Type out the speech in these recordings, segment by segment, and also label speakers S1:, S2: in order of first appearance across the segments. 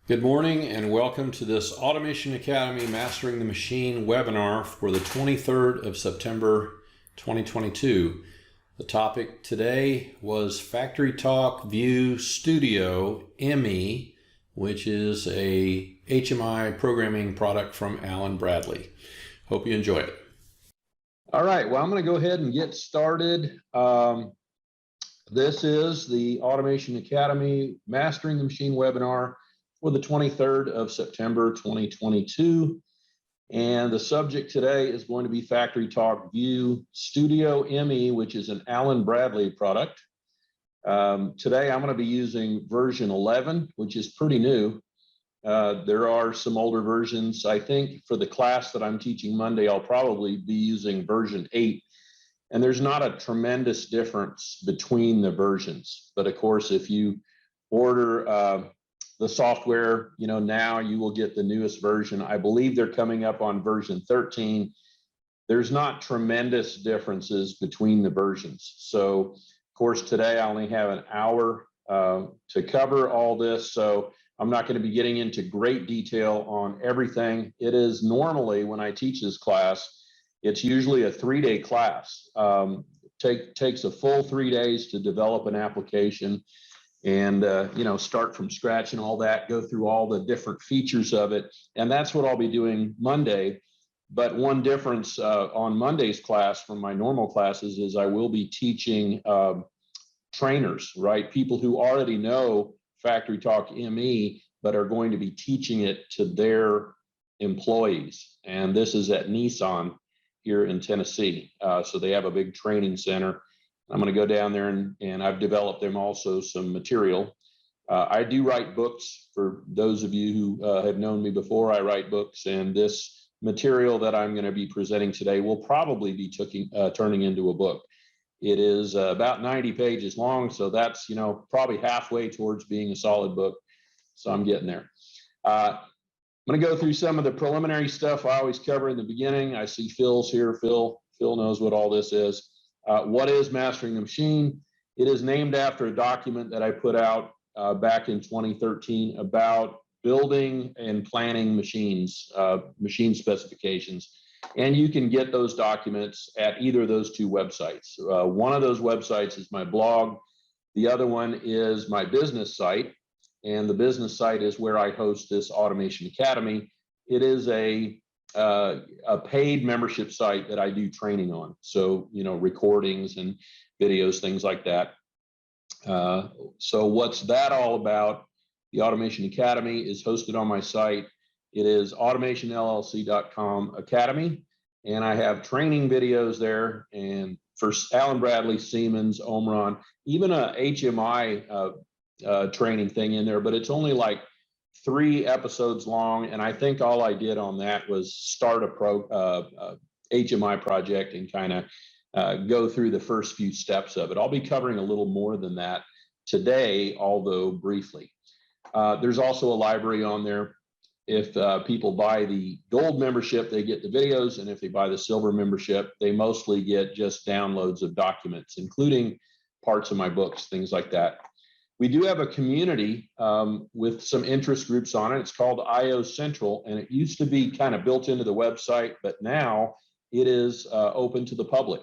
S1: Good morning and welcome to this Automation Academy Mastering the Machine webinar for the 23rd of September 2022. The topic today was FactoryTalk View Studio ME, which is a HMI programming product from Allen Bradley. Hope you enjoy it. All right, well, I'm going to go ahead and get started. This is the Automation Academy Mastering the Machine webinar for the 23rd of September 2022. And the subject today is going to be FactoryTalk View Studio ME, which is an Allen Bradley product. Today I'm going to be using version 11, which is pretty new. There are some older versions. I think for the class that I'm teaching Monday, I'll probably be using version 8. And there's not a tremendous difference between the versions. But of course, if you order the software, now you will get the newest version. I believe they're coming up on version 13. There's not tremendous differences between the versions. So, of course, today I only have an hour to cover all this. So I'm not going to be getting into great detail on everything. It is normally, when I teach this class, it's usually a 3-day class. Takes a full 3 days to develop an application and start from scratch and all that, go through all the different features of it. And that's what I'll be doing Monday. But one difference on Monday's class from my normal classes is I will be teaching trainers, right? People who already know FactoryTalk ME, but are going to be teaching it to their employees. And this is at Nissan here in Tennessee. So they have a big training center. I'm going to go down there and I've developed them also some material. I do write books. For those of you who have known me before, I write books, and this material that I'm going to be presenting today will probably be turning into a book. It is about 90 pages long, so that's probably halfway towards being a solid book. So I'm getting there. I'm going to go through some of the preliminary stuff I always cover in the beginning. I see Phil's here. Phil knows what all this is. What is Mastering the Machine? It is named after a document that I put out back in 2013 about building and planning machines, machine specifications. And you can get those documents at either of those two websites. One of those websites is my blog. The other one is my business site. And the business site is where I host this Automation Academy. It is a paid membership site that I do training on. So, recordings and videos, things like that. So what's that all about? The Automation Academy is hosted on my site. It is automationllc.com Academy. And I have training videos there, and for Allen Bradley, Siemens, Omron, even a HMI training thing in there, but it's only like 3 episodes long, and I think all I did on that was start a HMI project and kind of go through the first few steps of it. I'll be covering a little more than that today, although briefly. There's also a library on there. If people buy the gold membership, they get the videos, and if they buy the silver membership, they mostly get just downloads of documents, including parts of my books, things like that. We do have a community with some interest groups on it. It's called IO Central, and it used to be kind of built into the website, but now it is open to the public.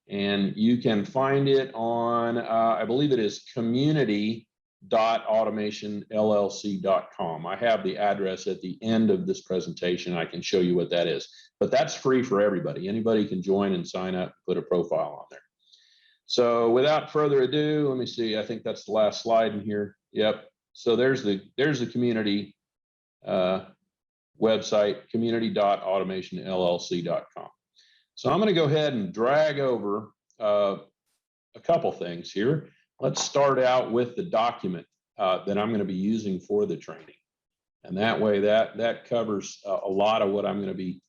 S1: And you can find it on, I believe it is community.automationllc.com. I have the address at the end of this presentation. I can show you what that is, but that's free for everybody. Anybody can join and sign up, put a profile on there. So without further ado, let me see. I think that's the last slide in here. Yep. So there's the community website, community.automationllc.com. So I'm going to go ahead and drag over a couple things here. Let's start out with the document that I'm going to be using for the training. And that way that covers a lot of what I'm going to be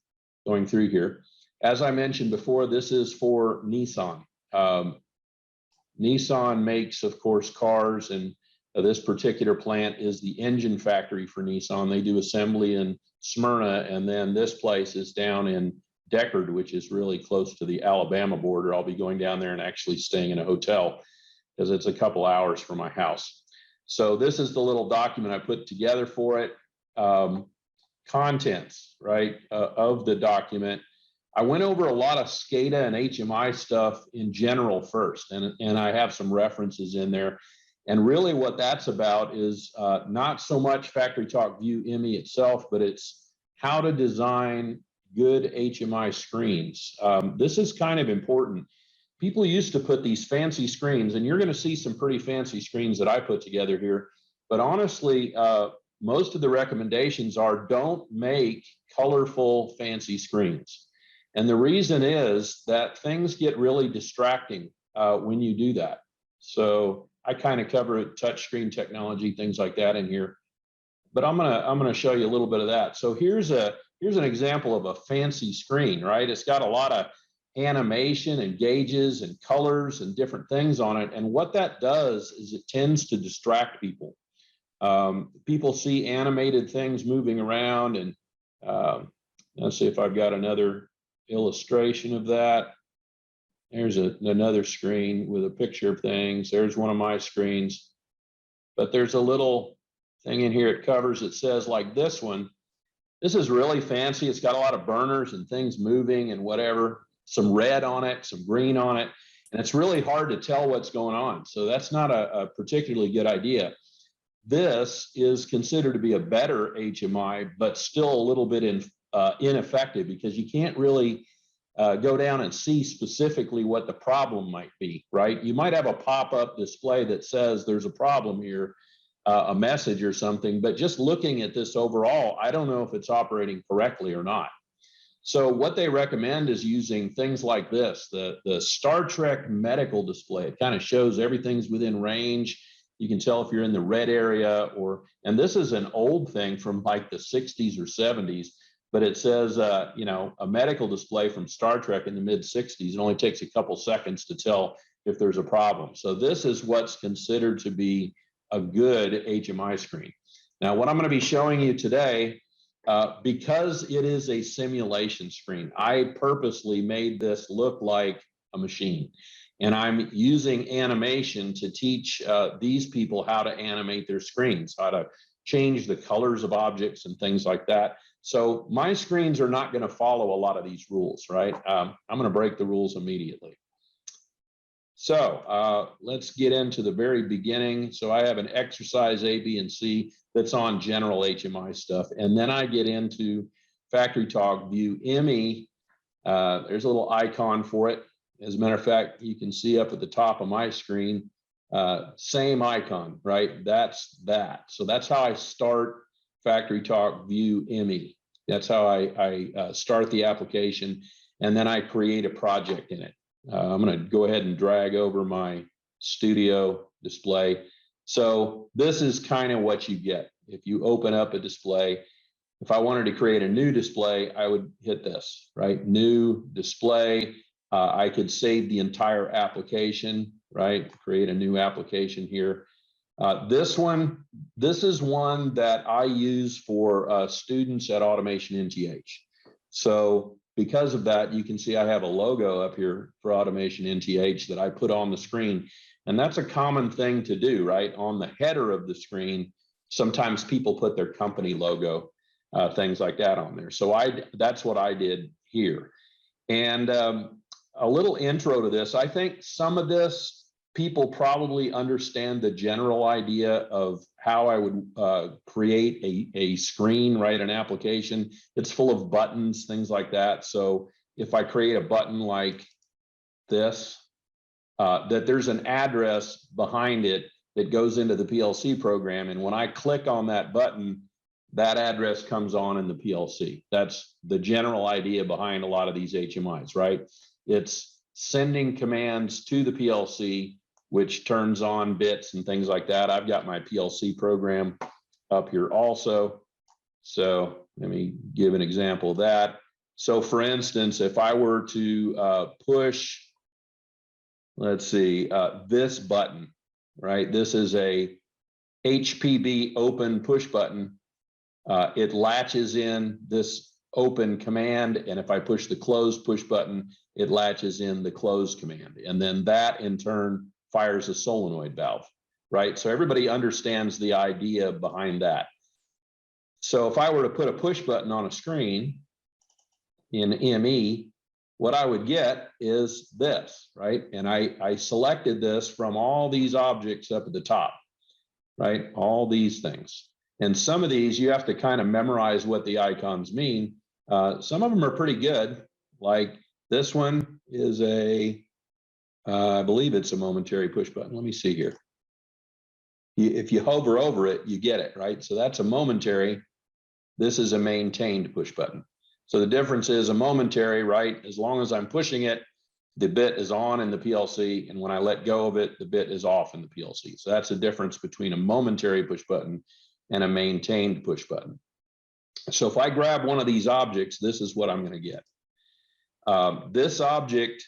S1: going through here. As I mentioned before, this is for Nissan. Nissan makes, of course, cars, and this particular plant is the engine factory for Nissan. They do assembly in Smyrna, and then this place is down in Deckard, which is really close to the Alabama border. I'll be going down there and actually staying in a hotel because it's a couple hours from my house. So this is the little document I put together for it. Contents, right, of the document. I went over a lot of SCADA and HMI stuff in general first, and I have some references in there. And really what that's about is not so much FactoryTalk View ME itself, but it's how to design good HMI screens. This is kind of important. People used to put these fancy screens, and you're going to see some pretty fancy screens that I put together here. But honestly, most of the recommendations are don't make colorful, fancy screens. And the reason is that things get really distracting when you do that. So I kind of cover touchscreen technology, things like that in here. But I'm gonna show you a little bit of that. So here's an example of a fancy screen, right? It's got a lot of animation and gauges and colors and different things on it. And what that does is it tends to distract people. People see animated things moving around, and let's see if I've got another illustration of that. There's another screen with a picture of things. There's one of my screens, but there's a little thing in here it covers. It says like this one. This is really fancy. It's got a lot of burners and things moving and whatever, some red on it, some green on it, and it's really hard to tell what's going on. So that's not a particularly good idea. This is considered to be a better HMI, but still a little bit ineffective because you can't really go down and see specifically what the problem might be, right? You might have a pop-up display that says there's a problem here, a message or something, but just looking at this overall, I don't know if it's operating correctly or not. So what they recommend is using things like this, the Star Trek medical display. It kind of shows everything's within range. You can tell if you're in the red area and this is an old thing from like the 60s or 70s, but it says, you know, a medical display from Star Trek in the mid 60s. It only takes a couple seconds to tell if there's a problem. So this is what's considered to be a good HMI screen. Now, what I'm going to be showing you today, because it is a simulation screen, I purposely made this look like a machine. And I'm using animation to teach these people how to animate their screens, how to change the colors of objects and things like that. So my screens are not going to follow a lot of these rules, right? I'm going to break the rules immediately. So let's get into the very beginning. So I have an exercise A, B, and C that's on general HMI stuff. And then I get into FactoryTalk View ME. There's a little icon for it. As a matter of fact, you can see up at the top of my screen, same icon, right? That's that. So that's how I start FactoryTalk View ME. That's how I start the application, and then I create a project in it. I'm going to go ahead and drag over my studio display. So this is kind of what you get. If you open up a display, if I wanted to create a new display, I would hit this, right? New display. I could save the entire application, right? Create a new application here. This is one that I use for students at Automation NTH. So because of that, you can see I have a logo up here for Automation NTH that I put on the screen. And that's a common thing to do, right? On the header of the screen, sometimes people put their company logo, things like that on there. So that's what I did here. And a little intro to this. I think some of this, people probably understand the general idea of how I would create a screen, right? An application. It's full of buttons, things like that. So if I create a button like this, that there's an address behind it that goes into the PLC program. And when I click on that button, that address comes on in the PLC. That's the general idea behind a lot of these HMIs, right? It's sending commands to the PLC, which turns on bits and things like that. I've got my PLC program up here also. So let me give an example of that. So for instance, if I were to push, let's see, this button, right? This is a HPB open push button. It latches in this open command, and if I push the close push button, it latches in the close command, and then that in turn fires a solenoid valve.
S2: right? So everybody understands the idea behind that. So if I were to put a push button on a screen in ME, what I would get is this, right? And I selected this from all these objects up at the top, right? All these things. And some of these you have to kind of memorize what the icons mean. Some of them are pretty good. Like this one is I believe it's a momentary push button. Let me see here. If you hover over it, you get it, right? So that's a momentary. This is a maintained push button. So the difference is a momentary, right? As long as I'm pushing it, the bit is on in the PLC. And when I let go of it, the bit is off in the PLC. So that's the difference between a momentary push button and a maintained push button. So if I grab one of these objects, this is what I'm going to get. This object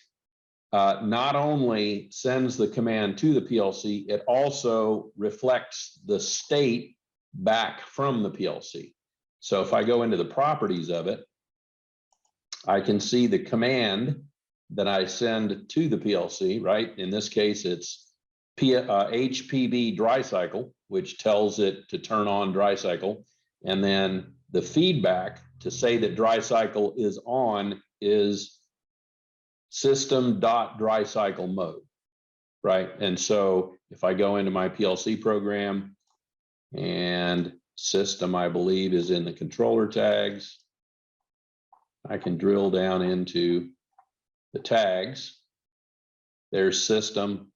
S2: not only sends the command to the PLC, it also reflects the state back from the PLC. So if I go into the properties of it, I can see the command that I send to the PLC, right? In this case, it's HPB dry cycle, which tells it to turn on dry cycle. And then the feedback to say that dry cycle is on is system.dry cycle mode, right? And so if I go into my PLC program and system, I believe, is in the controller tags, I can drill down into the tags. There's system.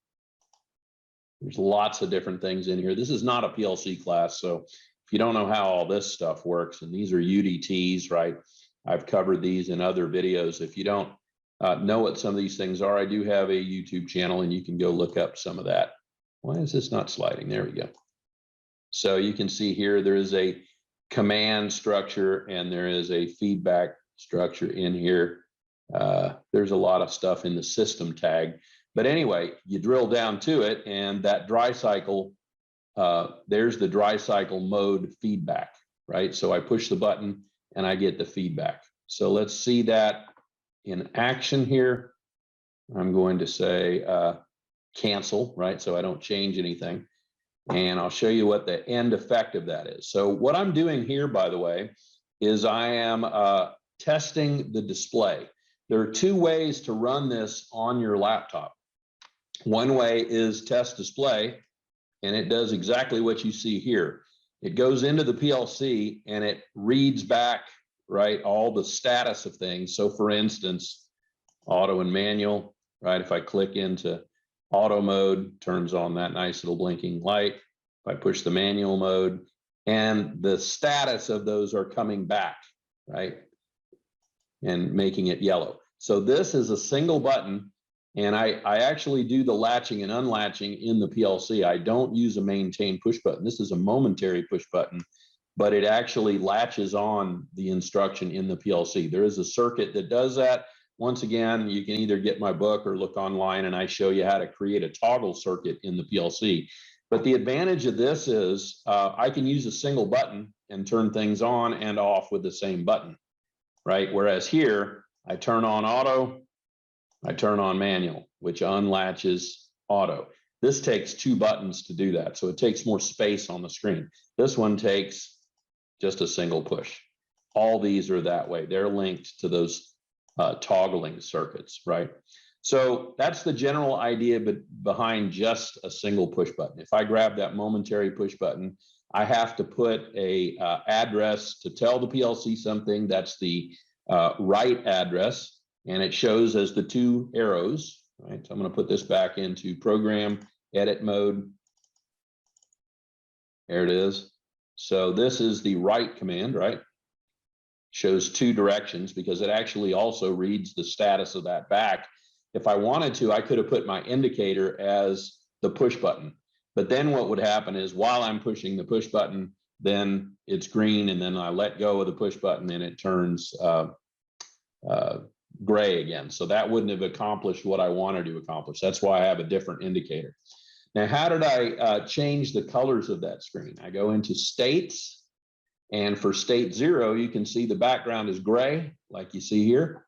S2: There's lots of different things in here. This is not a PLC class, so if you don't know how all this stuff works, and these are UDTs, right? I've covered these in other videos. If you don't know what some of these things are, I do have a YouTube channel and you can go look up some of that. Why is this not sliding? There we go. So you can see here, there is a command structure and there is a feedback structure in here. There's a lot of stuff in the system tag, but anyway, you drill down to it and that dry cycle, there's the dry cycle mode feedback, right? So I push the button and I get the feedback. So let's see that in action here. I'm going to say cancel, right? So I don't change anything. And I'll show you what the end effect of that is. So what I'm doing here, by the way, is I am testing the display. There are two ways to run this on your laptop. One way is test display, and it does exactly what you see here. It goes into the PLC and it reads back, right, all the status of things. So for instance, auto and manual, right? If I click into auto mode, turns on that nice little blinking light. If I push the manual mode, and the status of those are coming back, right? And making it yellow. So this is a single button, and I actually do the latching and unlatching in the PLC. I don't use a maintain push button. This is a momentary push button, but it actually latches on the instruction in the PLC. There is a circuit that does that. Once again, you can either get my book or look online and I show you how to create a toggle circuit in the PLC. But the advantage of this is I can use a single button and turn things on and off with the same button, right? Whereas here, I turn on auto, I turn on manual, which unlatches auto. This takes two buttons to do that. So it takes more space on the screen. This one takes just a single push. All these are that way. They're linked to those toggling circuits, right? So that's the general idea behind just a single push button. If I grab that momentary push button, I have to put a address to tell the PLC something. That's the right address, and it shows as the two arrows, right? So I'm going to put this back into program edit mode. There it is. So this is the right command, right? Shows two directions because it actually also reads the status of that back. If I wanted to, I could have put my indicator as the push button. But then what would happen is while I'm pushing the push button, then it's green, and then I let go of the push button and it turns gray again. So that wouldn't have accomplished what I wanted to accomplish. That's why I have a different indicator. Now, how did I change the colors of that screen? I go into states. And for state 0, you can see the background is gray, like you see here.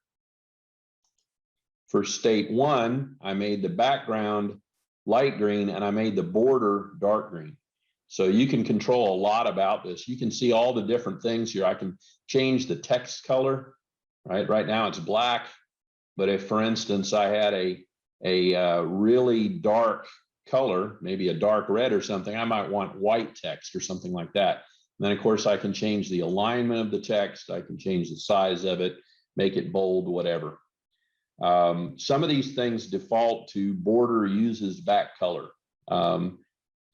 S2: For state 1, I made the background light green, and I made the border dark green. So you can control a lot about this. You can see all the different things here. I can change the text color, right? Right now it's black, but if, for instance, I had a really dark color, maybe a dark red or something, I might want white text or something like that. And then, of course, I can change the alignment of the text. I can change the size of it, make it bold, whatever. Some of these things default to border uses back color.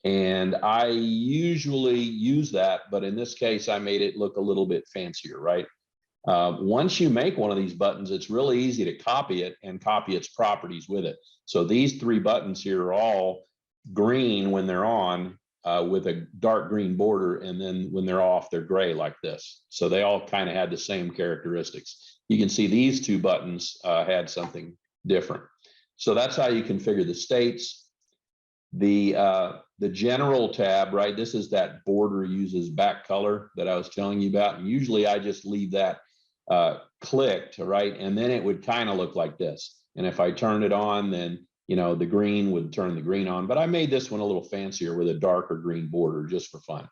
S2: And I usually use that, but in this case, I made it look a little bit fancier, right? Once you make one of these buttons, it's really easy to copy it and copy its properties with it. So these three buttons here are all green when they're on, with a dark green border, and then when they're off, they're gray like this. So they all kind of had the same characteristics. You can see these two buttons had something different. So that's how you configure the states. The general tab, right? This is that border uses back color that I was telling you about. And usually I just leave that clicked, right? And then it would kind of look like this. And if I turn it on, then, you know, the green would turn the green on. But I made this one a little fancier with a darker green border just for fun.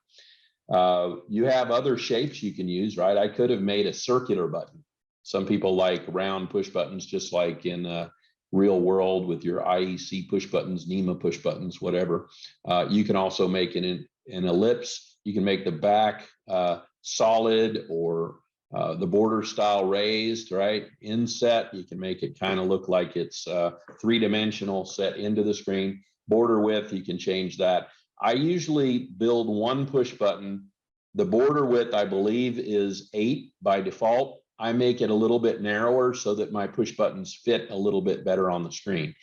S2: You have other shapes you can use, right? I could have made a circular button. Some people like round push buttons, just like in real world with your IEC push buttons, NEMA push buttons, whatever. You can also make an ellipse. You can make the back solid, or the border style raised, right? Inset, you can make it kind of look like it's three-dimensional set into the screen. Border width, you can change that. I usually build one push button. The border width, I believe, is 8 by default. I make it a little bit narrower so that my push buttons fit a little bit better on the screen.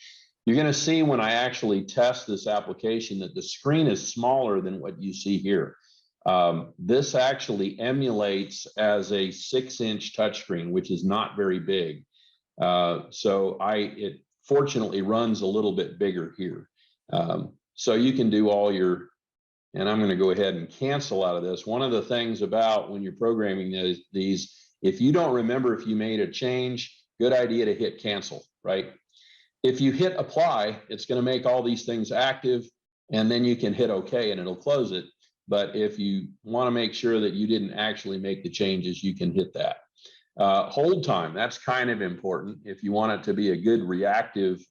S2: You're going to see when I actually test this application that the screen is smaller than what you see here. This actually emulates as a 6-inch touchscreen, which is not very big. So it fortunately runs a little bit bigger here. So you can do all your, and I'm going to go ahead and cancel out of this. One of the things about when you're programming these, if you don't remember if you made a change, good idea to hit cancel, right? If you hit apply, it's going to make all these things active, and then you can hit OK and it'll close it. But if you want to make sure that you didn't actually make the changes, you can hit that. Hold time, that's kind of important. If you want it to be a good reactive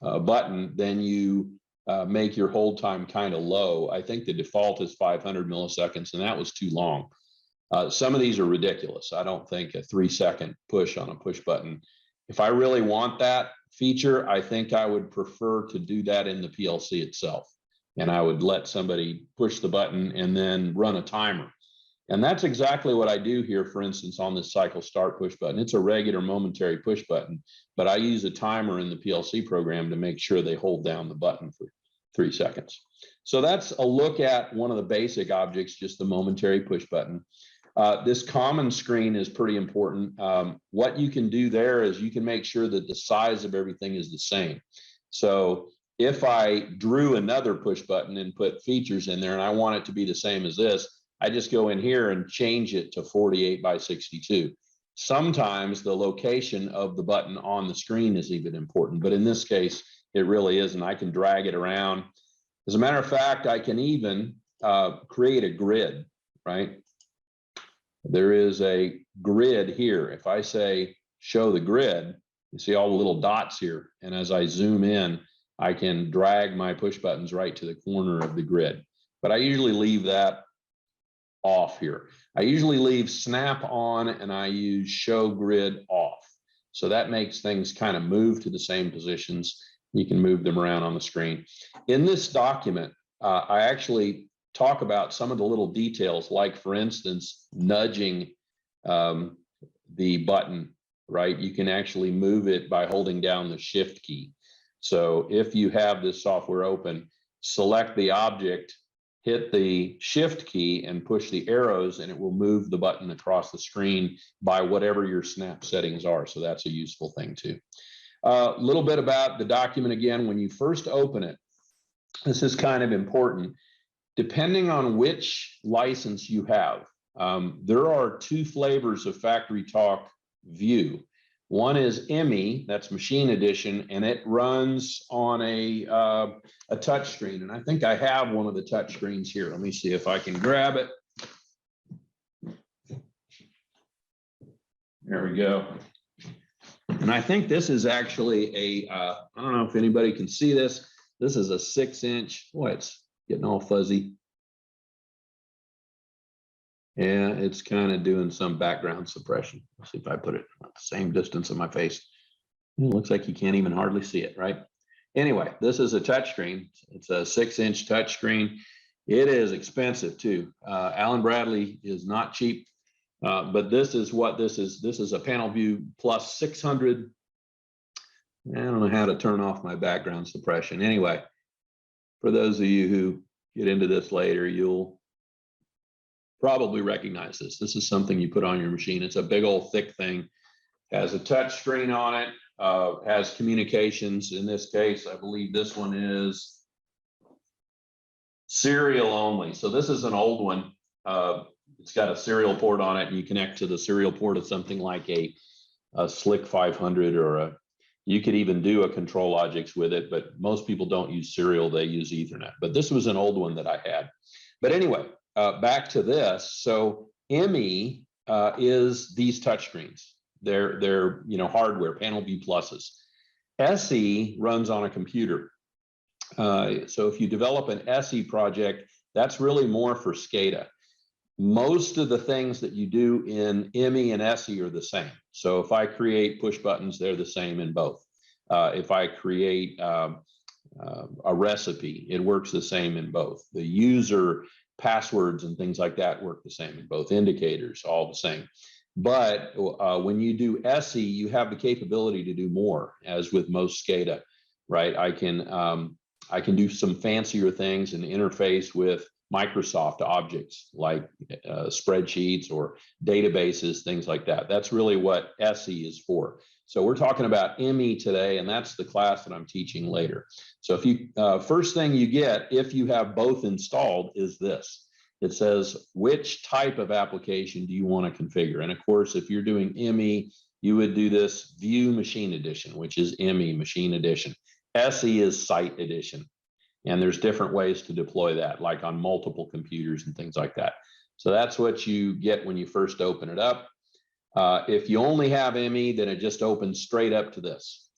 S2: button, then you make your hold time kind of low. I think the default is 500 milliseconds, and that was too long. Some of these are ridiculous. I don't think a 3-second push on a push button. If I really want that feature, I think I would prefer to do that in the PLC itself. And I would let somebody push the button and then run a timer. And that's exactly what I do here, for instance, on this cycle start push button. It's a regular momentary push button, but I use a timer in the PLC program to make sure they hold down the button for 3 seconds. So that's a look at one of the basic objects, just the momentary push button. This common screen is pretty important. What you can do there is you can make sure that the size of everything is the same. So if I drew another push button and put features in there and I want it to be the same as this, I just go in here and change it to 48 by 62. Sometimes the location of the button on the screen is even important, but in this case, it really isn't. I can drag it around. As a matter of fact, I can even create a grid, right? There is a grid here. If I say show the grid, you see all the little dots here. And as I zoom in, I can drag my push buttons right to the corner of the grid. But I usually leave that off here. I usually leave snap on and I use show grid off. So that makes things kind of move to the same positions. You can move them around on the screen. In this document, I actually talk about some of the little details, like, for instance, nudging the button, right? You can actually move it by holding down the shift key. So if you have this software open, select the object, hit the shift key and push the arrows, and it will move the button across the screen by whatever your snap settings are. So that's a useful thing too. A little bit about the document again. When you first open it, this is kind of important. Depending on which license you have, there are 2 flavors of FactoryTalk View. One is ME, that's Machine Edition, and it runs on a touch screen. And I think I have one of the touch screens here. Let me see if I can grab it. There we go. And I think this is actually I don't know if anybody can see this. This is a 6-inch. Boy, it's getting all fuzzy. Yeah, it's kind of doing some background suppression. Let's see if I put it at the same distance of my face. It looks like you can't even hardly see it, right? Anyway, this is a touchscreen. It's a 6-inch touchscreen. It is expensive too. Allen Bradley is not cheap, but this is what this is. This is a Panel View Plus 600. I don't know how to turn off my background suppression. Anyway, for those of you who get into this later, you'll probably recognize this. This is something you put on your machine. It's a big old thick thing, has a touch screen on it, has communications. In this case, I believe this one is serial only. So this is an old one. It's got a serial port on it, and you connect to the serial port of something like a Slick 500 or you could even do a Control-Logix with it, but most people don't use serial, they use Ethernet. But this was an old one that I had. But anyway, back to this. So ME is these touchscreens. They're hardware, Panel View Pluses. SE runs on a computer. So if you develop an SE project, that's really more for SCADA. Most of the things that you do in ME and SE are the same. So if I create push buttons, they're the same in both. If I create a recipe, it works the same in both. The user passwords and things like that work the same in both. Indicators, all the same. But when you do SE, you have the capability to do more, as with most SCADA, right? I can do some fancier things and interface with Microsoft objects like spreadsheets or databases, things like that. That's really what SE is for. So we're talking about ME today, and that's the class that I'm teaching later. So if you first thing you get, if you have both installed, is this. It says, which type of application do you want to configure? And of course, if you're doing ME, you would do this View Machine Edition, which is ME Machine Edition. SE is Site Edition. And there's different ways to deploy that, like on multiple computers and things like that. So that's what you get when you first open it up. If you only have ME, then it just opens straight up to this.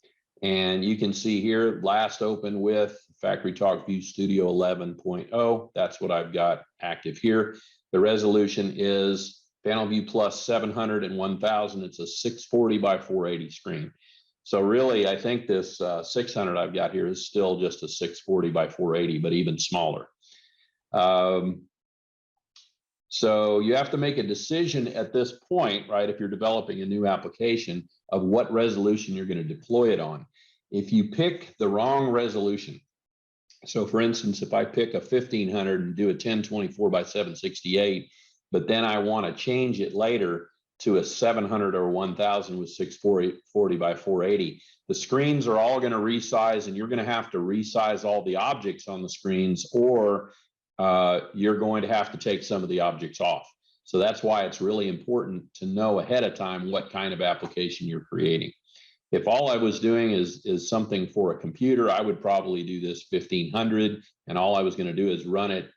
S2: And you can see here, last opened with FactoryTalk View Studio 11.0. That's what I've got active here. The resolution is Panel View Plus 700 and 1000. It's a 640 by 480 screen. So really, I think this 600 I've got here is still just a 640 by 480, but even smaller. So you have to make a decision at this point, right? If you're developing a new application, of what resolution you're going to deploy it on. If you pick the wrong resolution, so for instance, if I pick a 1500 and do a 1024 by 768, but then I want to change it later to a 700 or 1000 with 640 by 480, the screens are all going to resize, and you're going to have to resize all the objects on the screens, or you're going to have to take some of the objects off. So that's why it's really important to know ahead of time what kind of application you're creating. If all I was doing is something for a computer, I would probably do this 1500, and all I was going to do is run it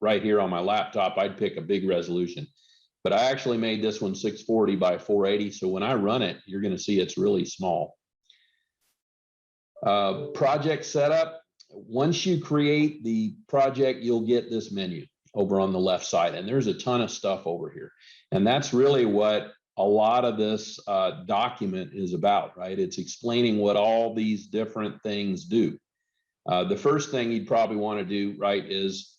S2: right here on my laptop. I'd pick a big resolution. But I actually made this one 640 by 480. So when I run it, you're going to see it's really small. Project setup. Once you create the project, you'll get this menu over on the left side. And there's a ton of stuff over here. And that's really what a lot of this document is about, right? It's explaining what all these different things do. The first thing you'd probably want to do, right, is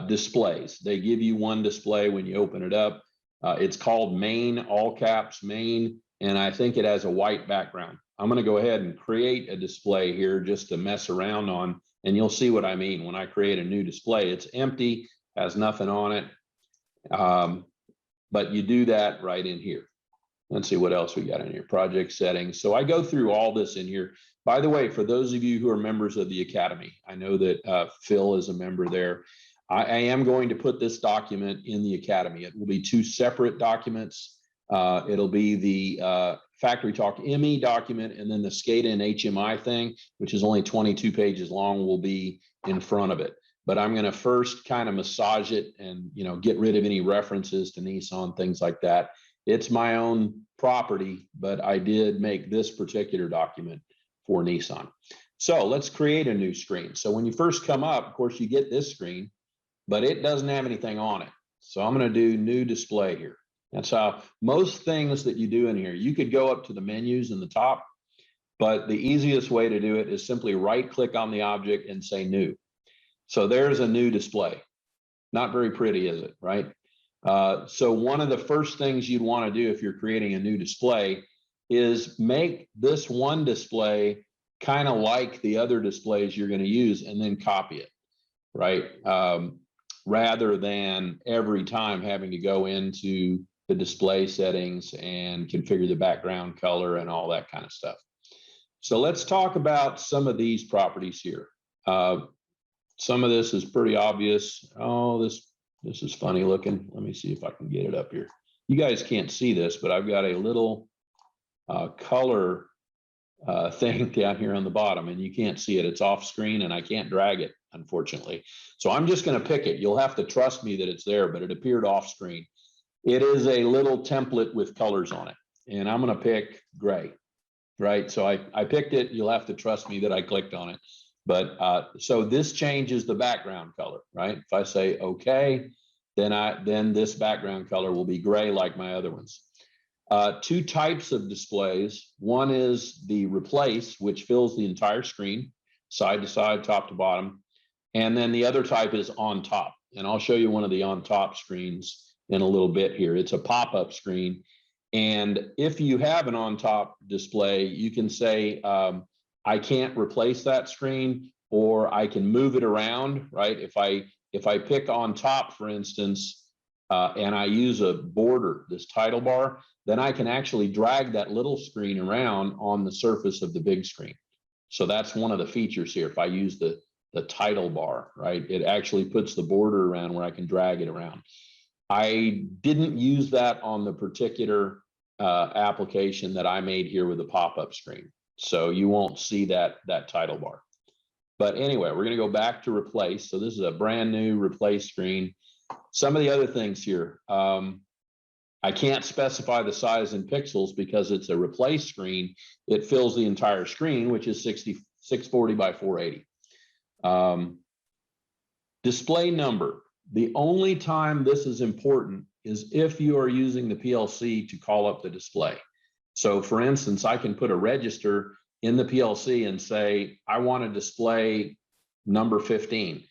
S2: displays. They give you one display when you open it up. It's called main, all caps main, and I think it has a white background. I'm going to go ahead and create a display here just to mess around on, and you'll see what I mean. When I create a new display, it's empty, has nothing on it, but you do that right in here. Let's see what else we got in here. Project settings. So I go through all this in here. By the way, for those of you who are members of the Academy, I know that Phil is a member there. I am going to put this document in the Academy. It will be two separate documents. It'll be the FactoryTalk ME document, and then the SCADA and HMI thing, which is only 22 pages long, will be in front of it. But I'm going to first kind of massage it and, you know, get rid of any references to Nissan, things like that. It's my own property, but I did make this particular document for Nissan. So let's create a new screen. So when you first come up, of course, you get this screen, but it doesn't have anything on it. So I'm going to do new display here. That's how most things that you do in here, you could go up to the menus in the top, but the easiest way to do it is simply right click on the object and say new. So there's a new display. Not very pretty, is it, right? So one of the first things you'd want to do if you're creating a new display is make this one display kind of like the other displays you're going to use, and then copy it, right? Rather than every time having to go into the display settings and configure the background color and all that kind of stuff. So let's talk about some of these properties here. Some of this is pretty obvious. Oh, this is funny looking. Let me see if I can get it up here. You guys can't see this, but I've got a little color thing down here on the bottom, and you can't see it. It's off screen and I can't drag it, unfortunately. So I'm just going to pick it. You'll have to trust me that it's there, but it appeared off screen. It is a little template with colors on it, and I'm going to pick gray, right? So I picked it. You'll have to trust me that I clicked on it. But so this changes the background color, right? If I say okay, then this background color will be gray like my other ones. Two types of displays. One is the replace, which fills the entire screen, side to side, top to bottom. And then the other type is on top. And I'll show you one of the on top screens in a little bit here. It's a pop-up screen. And if you have an on top display, you can say, I can't replace that screen, or I can move it around, right? If I pick on top, for instance, and I use a border, this title bar, then I can actually drag that little screen around on the surface of the big screen. So that's one of the features here. If I use the title bar, right, it actually puts the border around where I can drag it around. I didn't use that on the particular application that I made here with the pop-up screen. So you won't see that title bar. But anyway, we're going to go back to replace. So this is a brand new replace screen. Some of the other things here, I can't specify the size in pixels because it's a replace screen. It fills the entire screen, which is 640 by 480. Display number. The only time this is important is if you are using the PLC to call up the display. So for instance, I can put a register in the PLC and say, I want to display number 15.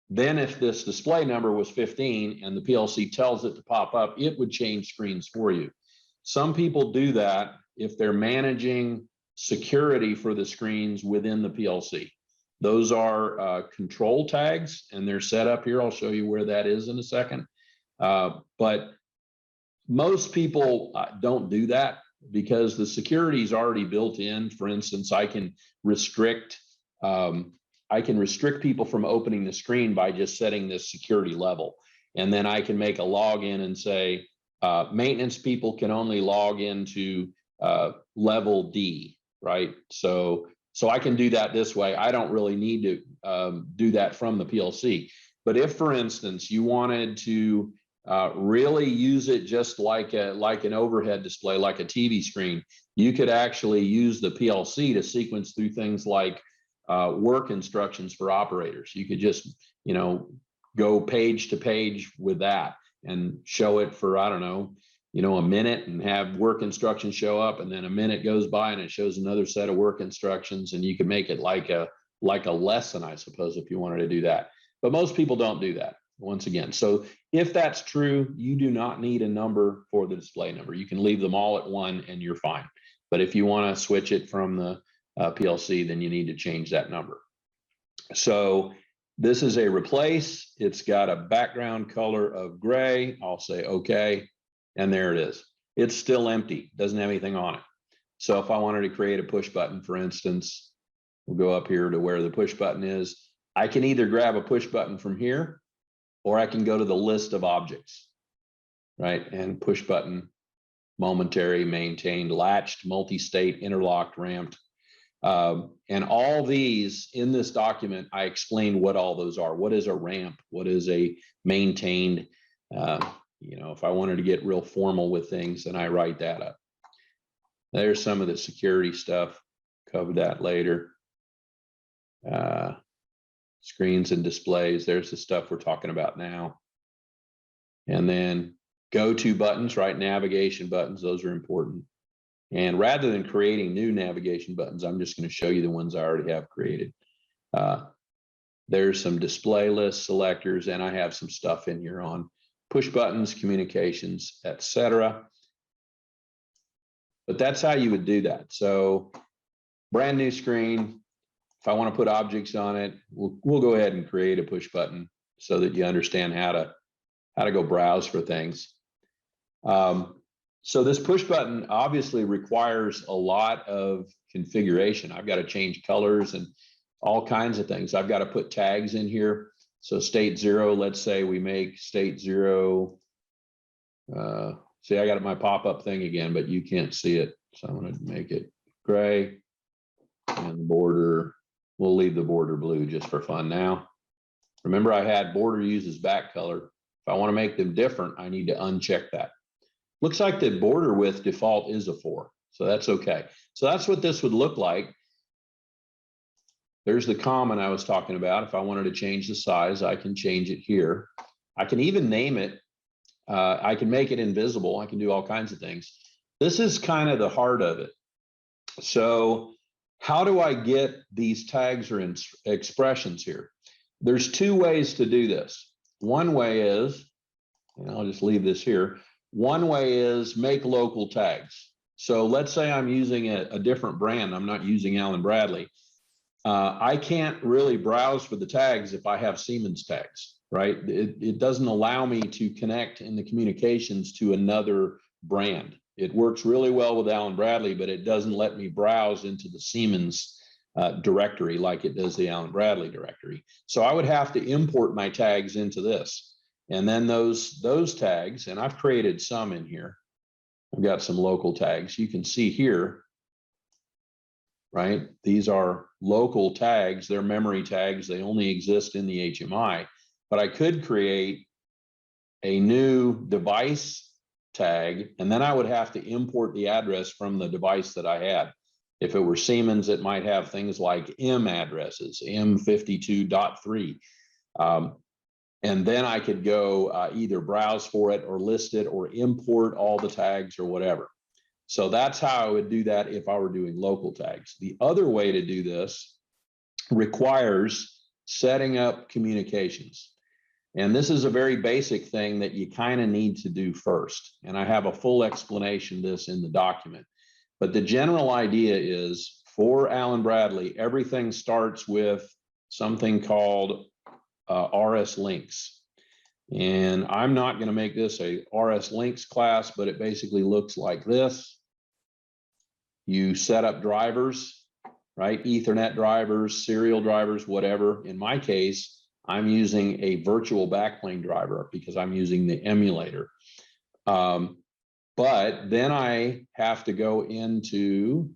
S2: Then if this display number was 15 and the PLC tells it to pop up, it would change screens for you. Some people do that if they're managing security for the screens within the PLC. Those are control tags, and they're set up here. I'll show you where that is in a second. But most people don't do that because the security is already built in. For instance, I can restrict people from opening the screen by just setting this security level. And then I can make a login and say, maintenance people can only log into level D, right? So I can do that this way. I don't really need to do that from the PLC. But if, for instance, you wanted to really use it just like an overhead display, like a TV screen, you could actually use the PLC to sequence through things like work instructions for operators. You could just, go page to page with that and show it for, I don't know, a minute, and have work instructions show up, and then a minute goes by and it shows another set of work instructions, and you can make it like a lesson, I suppose, if you wanted to do that. But most people don't do that, once again. So if that's true, you do not need a number for the display number. You can leave them all at 1 and you're fine. But if you want to switch it from the PLC, then you need to change that number. So this is a replace. It's got a background color of gray. I'll say okay. And there it is. It's still empty, doesn't have anything on it. So if I wanted to create a push button, for instance, we'll go up here to where the push button is. I can either grab a push button from here, or I can go to the list of objects, right? And push button momentary, maintained, latched, multi-state, interlocked, ramped. And all these in this document, I explain what all those are. What is a ramp? What is a maintained? If I wanted to get real formal with things, then I write that up. There's some of the security stuff. Cover that later. Screens and displays. There's the stuff we're talking about now. And then go-to buttons, right? Navigation buttons, those are important. And rather than creating new navigation buttons, I'm just going to show you the ones I already have created. There's some display list selectors, and I have some stuff in here on push buttons, communications, etc. But that's how you would do that. So brand new screen. If I want to put objects on it, we'll go ahead and create a push button so that you understand how to go browse for things. So this push button obviously requires a lot of configuration. I've got to change colors and all kinds of things. I've got to put tags in here. So state 0, let's say we make state 0. See, I got my pop-up thing again, but you can't see it. So I'm going to make it gray, and the border, we'll leave the border blue just for fun now. Remember, I had border uses back color. If I want to make them different, I need to uncheck that. Looks like the border width default is a 4, so that's okay. So that's what this would look like. There's the comment I was talking about. If I wanted to change the size, I can change it here. I can even name it. I can make it invisible. I can do all kinds of things. This is kind of the heart of it. So how do I get these tags or expressions here? There's 2 ways to do this. One way is, and I'll just leave this here. One way is make local tags. So let's say I'm using a different brand. I'm not using Allen Bradley. I can't really browse for the tags if I have Siemens tags, right? It doesn't allow me to connect in the communications to another brand. It works really well with Allen Bradley, but it doesn't let me browse into the Siemens directory like it does the Allen Bradley directory. So I would have to import my tags into this. And then those tags, and I've created some in here. I've got some local tags. You can see here, right? These are local tags. They're memory tags. They only exist in the HMI. But I could create a new device tag, and then I would have to import the address from the device that I had. If it were Siemens, it might have things like M addresses, M52.3. And then I could go either browse for it or list it or import all the tags or whatever. So that's how I would do that if I were doing local tags. The other way to do this requires setting up communications. And this is a very basic thing that you kind of need to do first. And I have a full explanation of this in the document. But the general idea is for Allen Bradley, everything starts with something called RS links. And I'm not going to make this a RS links class, but it basically looks like this. You set up drivers, right? Ethernet drivers, serial drivers, whatever. In my case, I'm using a virtual backplane driver because I'm using the emulator. But then I have to go into,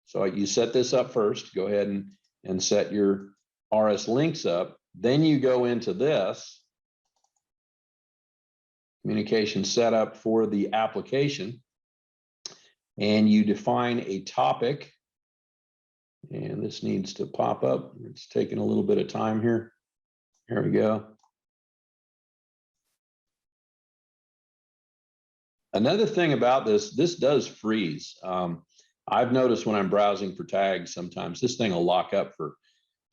S2: so you set this up first, go ahead and set your RS links up. Then you go into this communication setup for the application, and you define a topic. And this needs to pop up. It's taking a little bit of time here. Here we go. Another thing about this does freeze. I've noticed when I'm browsing for tags, sometimes this thing will lock up for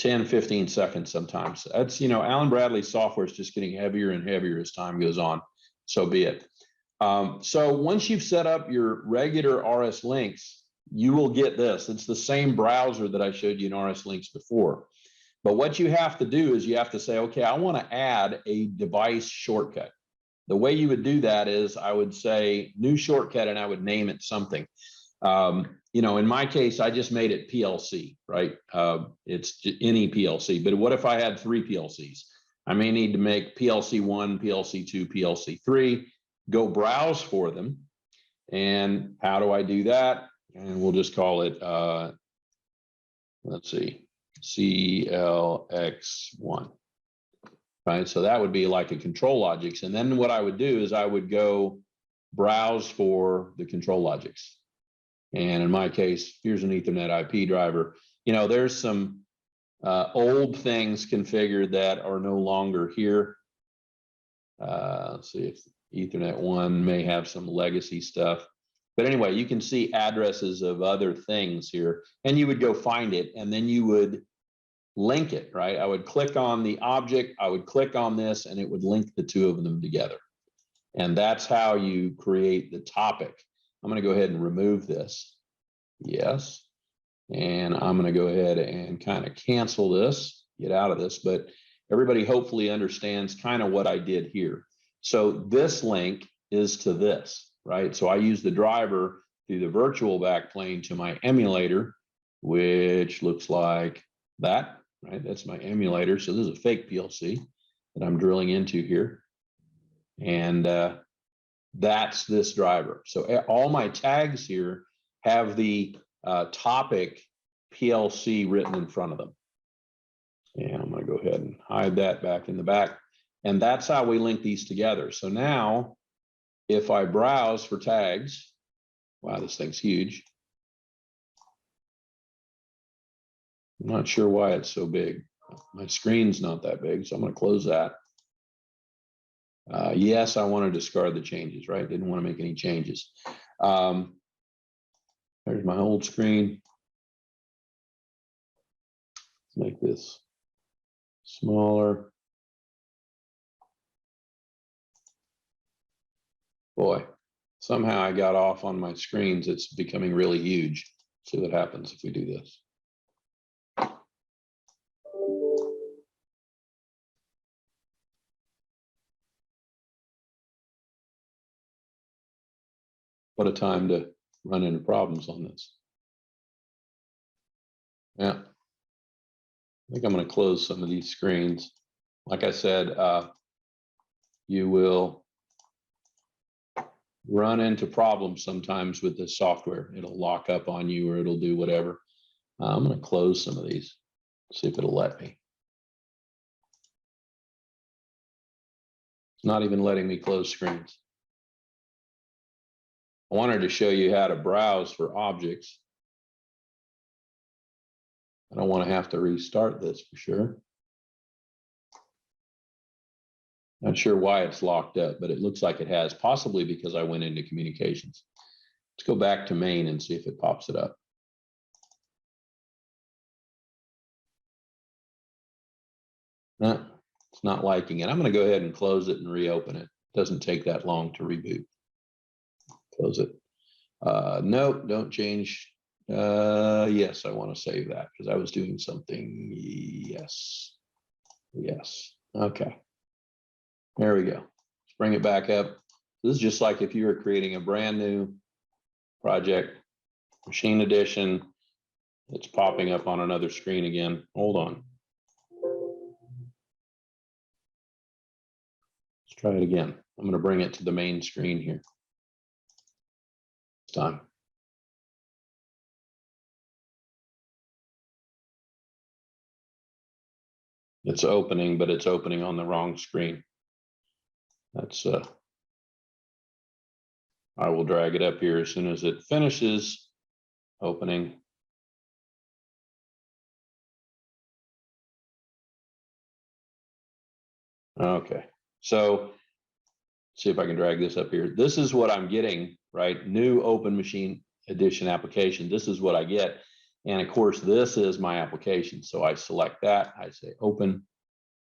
S2: 10, 15 seconds sometimes. That's, Allen Bradley software is just getting heavier and heavier as time goes on. So be it. So once you've set up your regular RS links, you will get this. It's the same browser that I showed you in RS links before. But what you have to do is you have to say, okay, I want to add a device shortcut. The way you would do that is I would say new shortcut and I would name it something. In my case, I just made it PLC, right? It's any PLC, but what if I had 3 PLCs? I may need to make PLC 1, PLC 2, PLC 3, go browse for them. And how do I do that? And we'll just call it, let's see, CLX1. Right, so that would be like a control logics. And then what I would do is I would go browse for the control logics. And in my case, here's an Ethernet IP driver. You know, there's some old things configured that are no longer here. Let's see if Ethernet 1 may have some legacy stuff. But anyway, you can see addresses of other things here, and you would go find it, and then you would link it, right? I would click on the object, I would click on this, and it would link the two of them together. And that's how you create the topic. I'm going to go ahead and remove this. Yes. And I'm going to go ahead and kind of cancel this, get out of this, but everybody hopefully understands kind of what I did here. So this link is to this, right? So I use the driver through the virtual backplane to my emulator, which looks like that, right? That's my emulator. So this is a fake PLC that I'm drilling into here. And that's this driver. So all my tags here have the topic PLC written in front of them. And I'm going to go ahead and hide that back in the back. And that's how we link these together. So now if I browse for tags, wow, this thing's huge. I'm not sure why it's so big. My screen's not that big, so I'm going to close that. Yes, I want to discard the changes, right? Didn't want to make any changes. There's my old screen. Let's make this smaller. Boy, somehow I got off on my screens. It's becoming really huge. See what happens if we do this. What a time to run into problems on this. Yeah, I think I'm going to close some of these screens. Like I said, you will run into problems sometimes with this software. It'll lock up on you or it'll do whatever. I'm going to close some of these, see if it'll let me. It's not even letting me close screens. I wanted to show you how to browse for objects. I don't want to have to restart this for sure. Not sure why it's locked up, but it looks like it has, possibly because I went into communications. Let's go back to main and see if it pops it up. No, it's not liking it. I'm going to go ahead and close it and reopen it. It doesn't take that long to reboot. Close it. Nope, don't change. Yes, I want to save that because I was doing something. Yes. Yes. Okay. There we go. Let's bring it back up. This is just like if you were creating a brand new project, machine edition. It's popping up on another screen again. Hold on. Let's try it again. I'm going to bring it to the main screen here. This time. It's opening, but it's opening on the wrong screen. That's I will drag it up here as soon as it finishes opening. Okay, so see if I can drag this up here. This is what I'm getting, right? New open machine edition application. This is what I get. And of course, this is my application. So I select that, I say open,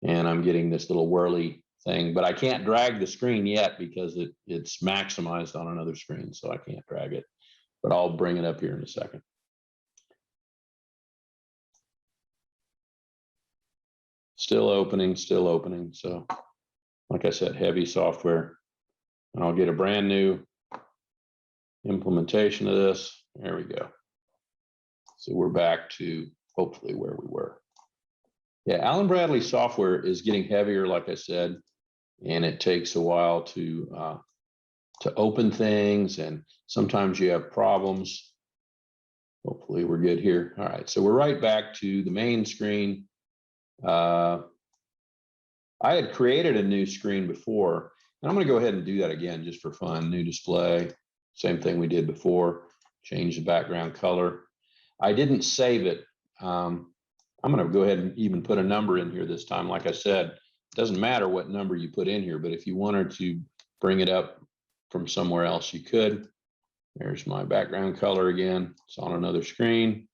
S2: and I'm getting this little whirly thing, but I can't drag the screen yet because it's maximized on another screen. So I can't drag it, but I'll bring it up here in a second. Still opening. So like I said, heavy software, and I'll get a brand new implementation of this. There we go. So we're back to hopefully where we were. Yeah, Allen Bradley software is getting heavier, like I said, and it takes a while to to open things, and sometimes you have problems. Hopefully we're good here. All right, so we're right back to the main screen. I had created a new screen before, and I'm going to go ahead and do that again just for fun. New display, same thing we did before. Change the background color. I didn't save it. I'm going to go ahead and even put a number in here this time. Like I said, it doesn't matter what number you put in here, but if you wanted to bring it up from somewhere else, you could. There's my background color again. It's on another screen.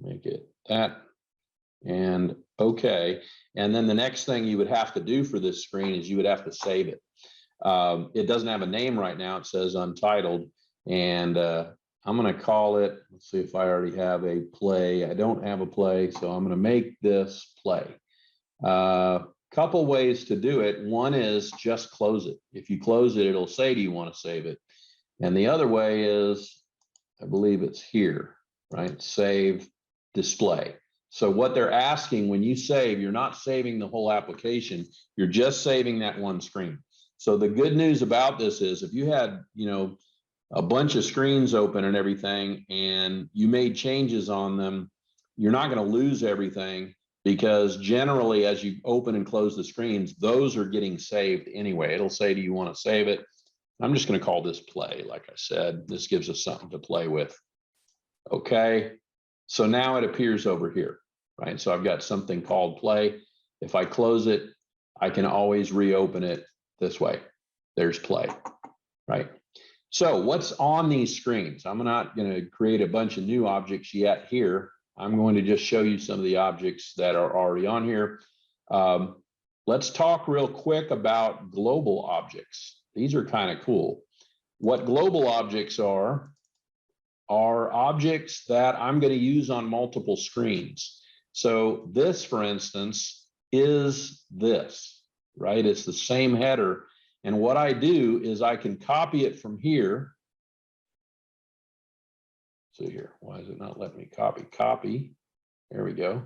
S2: Make it that. And okay. And then the next thing you would have to do for this screen is you would have to save it. It doesn't have a name right now. It says untitled. And I'm going to call it, let's see if I already have a play. I don't have a play, so I'm going to make this play. Couple ways to do it. One is just close it. If you close it, it'll say, do you want to save it? And the other way is, I believe it's here, right? Save display. So what they're asking when you save, you're not saving the whole application. You're just saving that one screen. So the good news about this is if you had, a bunch of screens open and everything, and you made changes on them, you're not going to lose everything, because generally as you open and close the screens, those are getting saved anyway. It'll say, do you want to save it? I'm just going to call this play. Like I said, this gives us something to play with. Okay. So now it appears over here, right? So I've got something called play. If I close it, I can always reopen it this way. There's play, right? So what's on these screens? I'm not going to create a bunch of new objects yet here. I'm going to just show you some of the objects that are already on here. Let's talk real quick about global objects. These are kind of cool. What global objects are objects that I'm going to use on multiple screens. So this, for instance, is this, right? It's the same header. And what I do is I can copy it from here. See here, why is it not letting me copy? Copy, there we go.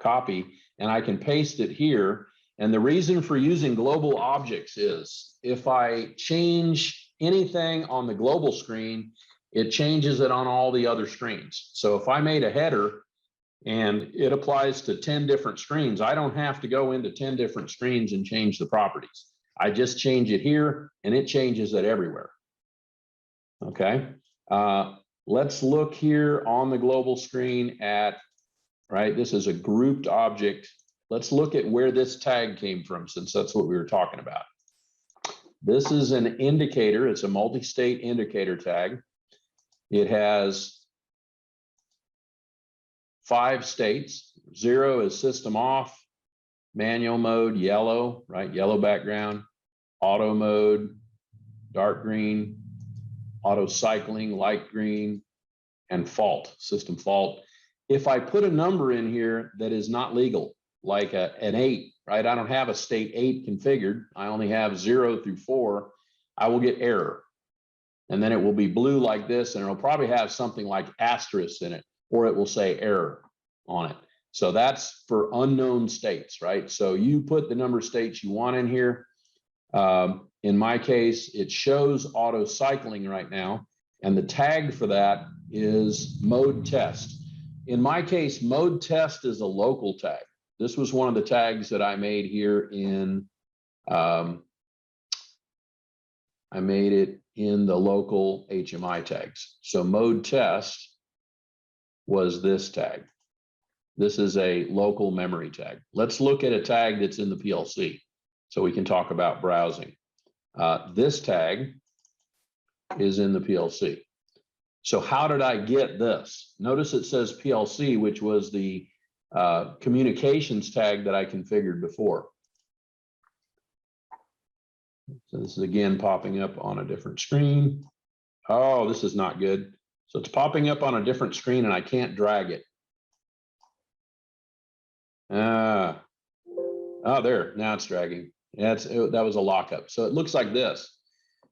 S2: Copy, and I can paste it here. And the reason for using global objects is if I change anything on the global screen, it changes it on all the other screens. So if I made a header and it applies to 10 different screens, I don't have to go into 10 different screens and change the properties. I just change it here and it changes it everywhere. Okay. Let's look here on the global screen at, right, this is a grouped object. Let's look at where this tag came from, since that's what we were talking about. This is an indicator. It's a multi-state indicator tag. It has 5 states. 0 is system off, manual mode, yellow, right? Yellow background, auto mode, dark green, auto cycling, light green, and fault, system fault. If I put a number in here that is not legal, like an 8, right? I don't have a state 8 configured. I only have 0 through 4. I will get error. And then it will be blue like this, and it'll probably have something like asterisk in it, or it will say error on it. So that's for unknown states, right? So you put the number of states you want in here. In my case, it shows auto cycling right now, and the tag for that is mode test. In my case, mode test is a local tag. This was one of the tags that I made here in, I made it in the local HMI tags. So mode test was this tag. This is a local memory tag. Let's look at a tag that's in the PLC so we can talk about browsing. This tag is in the PLC. So how did I get this? Notice it says PLC, which was the communications tag that I configured before. So this is again popping up on a different screen. Oh, this is not good. So it's popping up on a different screen and I can't drag it. Oh, there, now it's dragging. That was a lockup. So it looks like this.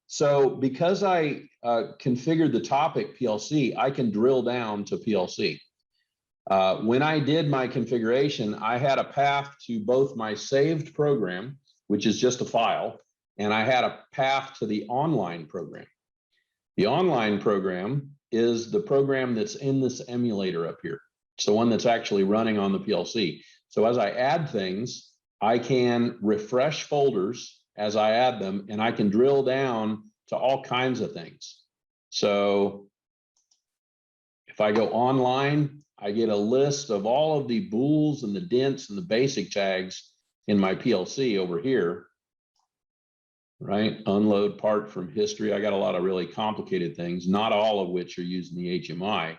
S2: So because I configured the topic PLC, I can drill down to PLC. When I did my configuration, I had a path to both my saved program, which is just a file, and I had a path to the online program. The online program is the program that's in this emulator up here. It's the one that's actually running on the PLC. So as I add things, I can refresh folders as I add them, and I can drill down to all kinds of things. So if I go online, I get a list of all of the bools and the dents and the basic tags in my PLC over here, right? Unload part from history. I got a lot of really complicated things, not all of which are used in the HMI.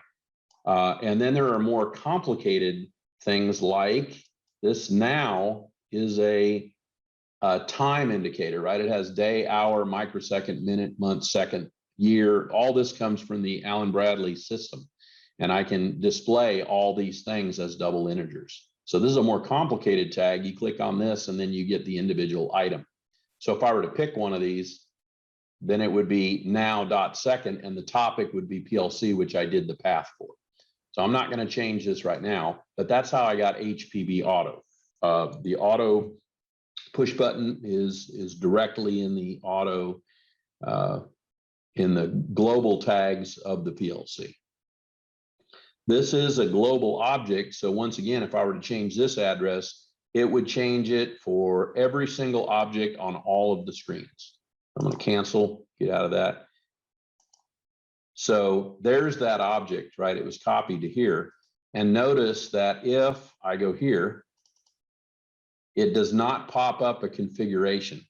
S2: And then there are more complicated things like this now is a time indicator, right? It has day, hour, microsecond, minute, month, second, year. All this comes from the Allen Bradley system. And I can display all these things as double integers. So this is a more complicated tag. You click on this and then you get the individual item. So if I were to pick one of these, then it would be now.second and the topic would be PLC, which I did the path for. So I'm not going to change this right now, but that's how I got HPB auto. The auto push button is directly in the auto, in the global tags of the PLC. This is a global object. So once again, if I were to change this address, it would change it for every single object on all of the screens. I'm going to cancel, get out of that. So there's that object, right? It was copied to here. And notice that if I go here, it does not pop up a configuration.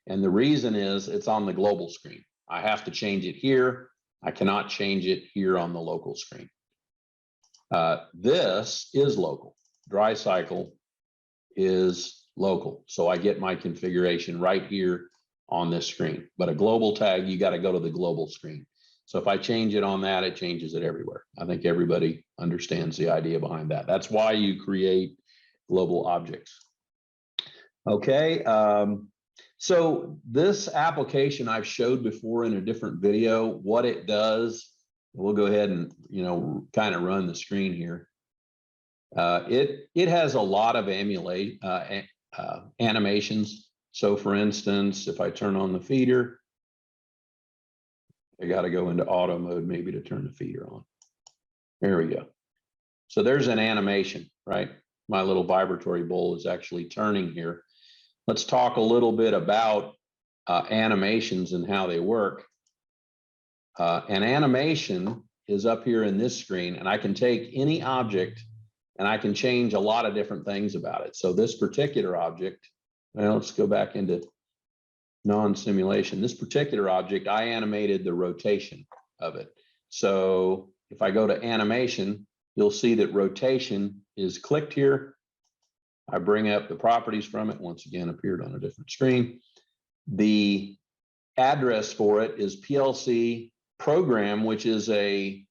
S2: And the reason is it's on the global screen. I have to change it here. I cannot change it here on the local screen. This is local. Dry cycle is local. So I get my configuration right here on this screen. But a global tag, you got to go to the global screen. So if I change it on that, it changes it everywhere. I think everybody understands the idea behind that. That's why you create global objects. Okay. So this application I've showed before in a different video, what it does. We'll go ahead and, kind of run the screen here. It has a lot of animations. So for instance, if I turn on the feeder, I got to go into auto mode maybe to turn the feeder on. There we go. So there's an animation, right? My little vibratory bowl is actually turning here. Let's talk a little bit about animations and how they work. An animation is up here in this screen, and I can take any object and I can change a lot of different things about it. So this particular object, well, let's go back into non-simulation. This particular object, I animated the rotation of it. So if I go to animation, you'll see that rotation is clicked here. I bring up the properties from it, once again, appeared on a different screen. The address for it is PLC program, which is a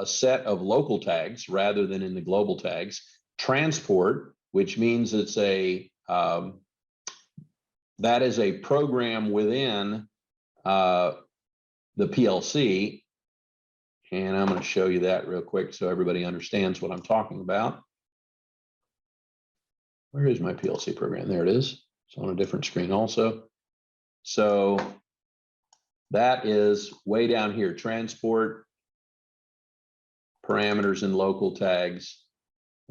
S2: set of local tags rather than in the global tags. Transport, which means it's a that is a program within the PLC. And I'm going to show you that real quick so everybody understands what I'm talking about. Where is my PLC program? There it is. It's on a different screen also. So that is way down here, transport, parameters and local tags,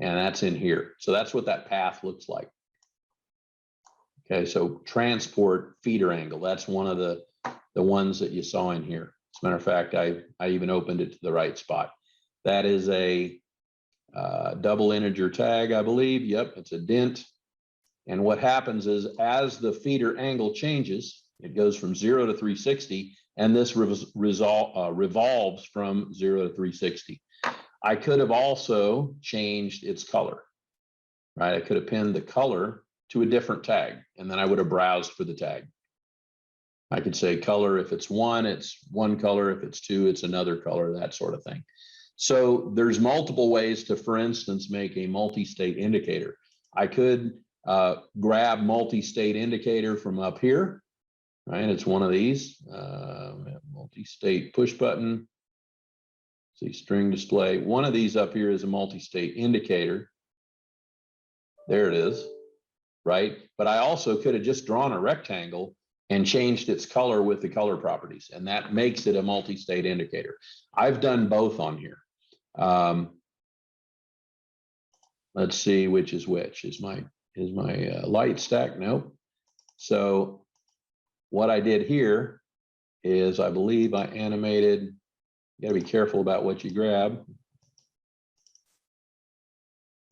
S2: and that's in here. So that's what that path looks like. Okay, so transport feeder angle, that's one of the ones that you saw in here. As a matter of fact, I even opened it to the right spot. That is a double integer tag, I believe. Yep, it's a dent. And what happens is as the feeder angle changes, it goes from 0 to 360, and this revolves from 0 to 360. I could have also changed its color, right? I could have pinned the color to a different tag, and then I would have browsed for the tag. I could say color, if it's 1, it's one color. If it's 2, it's another color, that sort of thing. So there's multiple ways to, for instance, make a multi-state indicator. I could grab multi-state indicator from up here, right? It's one of these, multi-state push button. See, string display. One of these up here is a multi-state indicator. There it is, right? But I also could have just drawn a rectangle and changed its color with the color properties. And that makes it a multi-state indicator. I've done both on here. Let's see which is which. Is my light stack? Nope. So what I did here is I believe I animated. You got to be careful about what you grab.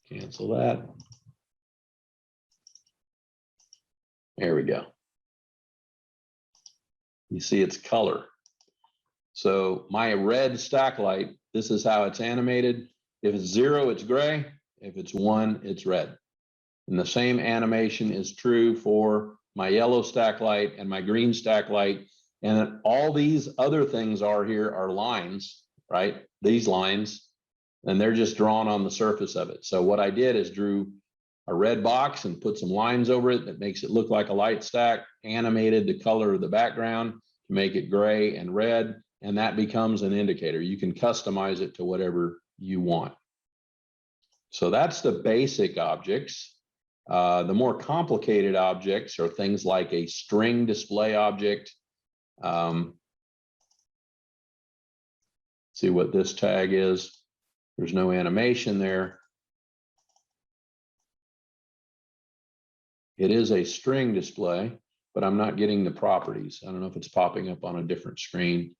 S2: Cancel that. There we go. You see its color. So my red stack light, this is how it's animated. If it's 0, it's gray. If it's 1, it's red. And the same animation is true for my yellow stack light and my green stack light. And all these other things are here are lines, right? These lines, and they're just drawn on the surface of it. So what I did is drew a red box and put some lines over it that makes it look like a light stack, animated the color of the background to make it gray and red, and that becomes an indicator. You can customize it to whatever you want. So that's the basic objects. The more complicated objects are things like a string display object. See what this tag is. There's no animation there. It is a string display, but I'm not getting the properties. I don't know if it's popping up on a different screen.